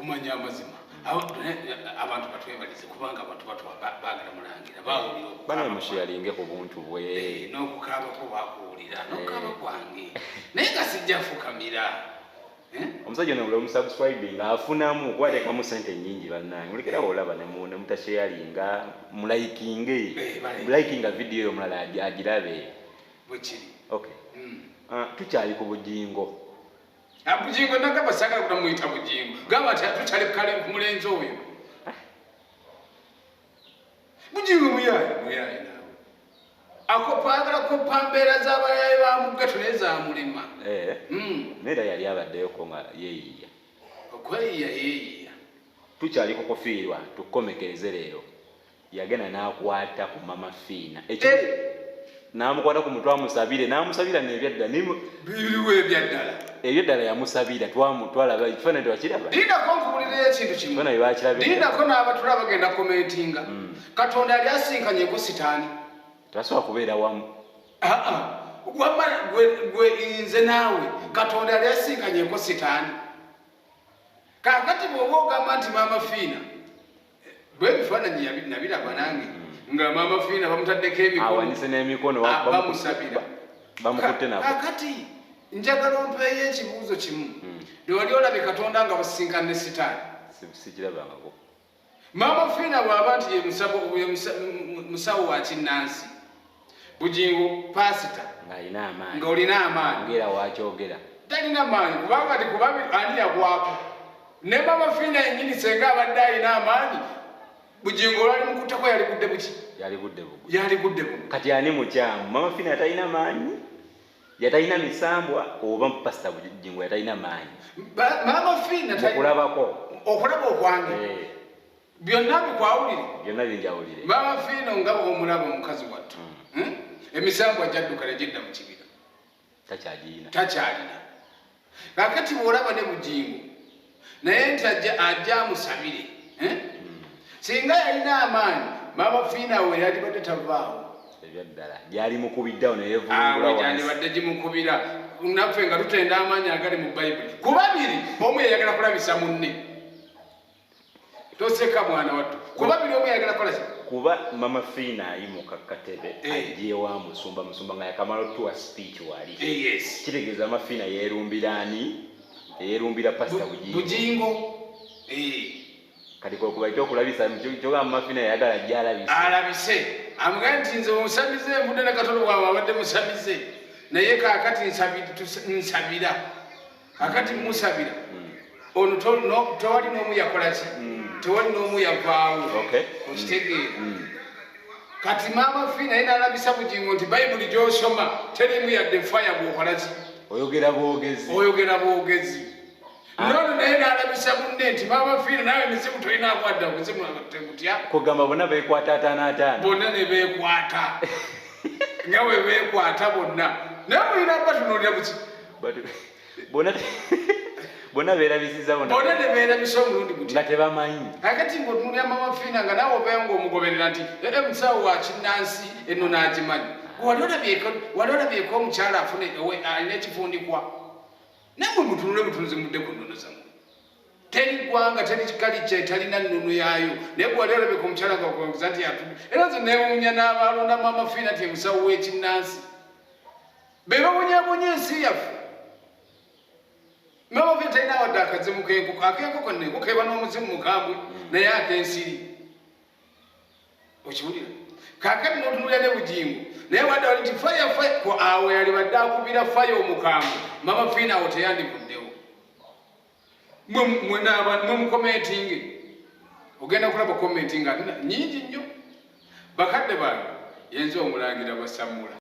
kumanya amazima abantu batwebalize kubanga abantu bagala mulangira bawulira bana musharinge ku buntu bwe n'okukaba ko bakuwulira n'okukaba kwange naye nga sijja fukamira omusajja ono omusubscribing afunamu kwateka mu sente nyingi bannange mulekera olaba ne mutasharinga mulaikinga video yo mulala agirabe bwekiri okay tukyali ku Bujjingo Bujjingo nagamba sagala kutamuyita Bujjingo gamba ati tukyali kale mulenzi oyo Bujjingo muyayi nawe akopagala kopambera z'abayayi bamugato nezamulema nera yali abaddeyo ko nga yeeyiya okweyiya tukyali kukofiirwa tukomekereze leero yagenda n'akwata ku mama Fina ekyo namukwata ku mutwe amusabire namusabira n'ebyaddala biriwe ebyaddala yamusabira twalaba ekifaananyi twakiraba lindako nkubulirayo ekintu kimu lindako n'abatula bagenda komentinga katonda yali asinkanyeko sitaani tasobola kubeera wamu gwe nze naawe katonda yali asinkanyeko sitaani kakati bw'oba ogamba nti mama Fina bwebifaananyi nabiraba nange nga mama Fina bamutaddeko emikono bamusabira bamukutte nabo kakati njagala ompeeyo ekibuuzo kimu lwali olabe katonda nga basinkane sitaani sikirabangako mama Fina bw'aba nti ye musawo wa kinnansi Bujjingo pasita ng'alina amaanyi ng'olina amaanyi ngera wakyogera talina maanyi kubanga ti kubabi ani yagwako ne mama Fina yennyini senga abadde alina amaanyi Bujjingo olwali mukuttako yali gudde buki yali gudde bugu kati ani mukyamu mama Fina yatalina maanyi yatalina misambwa oba pasita Bujjingo yatalina maanyi mama Fina okulaba okwange byonna bikwawulire byonna binjawulire mama Fina nga omulaba omukazi wattu emisambwa gyadduka negidda mu kibira takyalina kakati bw'olaba ne Bujjingo naye nti ajja amusabire singa yalina amaanyi mama Fina we yalibadde tavaawo ebyaddala gyali mukubiddawo neyevulungulawandibadde gimukubira naffe nga tutenda amaanyi agali mu Bayibuli kubabiri omu yayagala kulabisa munne toseka mwana wattu kubabiri omu yayagala kolaki kuba mama Fina ayimuka katebe ajjewa musumba nga yakamala otuwa speech wali kitegeeza mama Fina yeerumbira pasita Bujjingo kati kokubaite okulabisa kyogamba mama Fina yayagala alabise amugamba nti nze omusamize nvudde ne katono bwawe abadde musamize naye kakati nsabira kakati musabira ono tewali n'omu yakolaki tewali n'omu yavaawo okitegeera kati mama Fina ye n'alabisa Bujjingo nti Bayibuli gy'osoma terimu yadde faya bw'okolaki oyogera bwogezi nono naye n'alabisa munne nti mama Fina naawe emizimu tolina kwadda omuzimu tegutya kugamba bonna beekwata 5 bonna ne beekwata nga we beekwata bonna naye mulina batunuulira buki bonna beerabisiza bonna ne beerabisa omulundi guti nga tebamanyi kakati ng'otunuulira mama Fina nga naawe obeera ng'omugoberera nti musawo wa kinnansi eno n'agimanyi wali olabyeko omukyala alina ekifundikwa namwe mutunule butunzi mudde ku nnono zammwe teri ggwanga teri kikali kyetalina nnono yaayo naye gwali olabeka omukyala gakuza nti atudde era nze neewuunya n'abalonda mama Fina ti musawo w'ekinnansi be babonyabonya ensi yaffe mama Fina talina wadde akazimu k'enkoko ak'enkoko n'enkoko eba n'omuzimu mukambwe naye ak'ensiri okiwulira kakati n'otunulira ne Bujjingo naye wadde wali nti faya awo yali badde akubira faya omukambwe mama Fina awo teyandivuddewo mwe mukomentinge ogenda kulaba komentinga nyingi nnyo bakadde bange yenza omulangira basamula